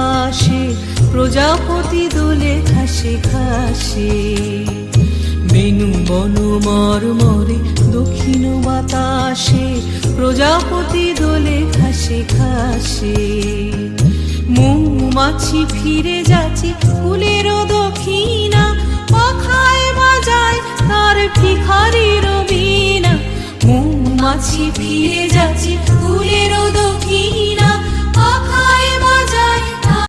পাশে প্রজাপতি দোলে ঘাসে ঘাসে। বেনু বন মরমরে দক্ষিণ বাতাসে প্রজাপতি দোলে ঘাসে ঘাসে। মৌমাছি ফিরে যাচ্ছে ফুলের দক্ষিণা, পাখায় বাজায় তার ভিখারির বীণা। মৌমাছি ফিরে যাচ্ছে ফুলের দক্ষিণা, পাখায়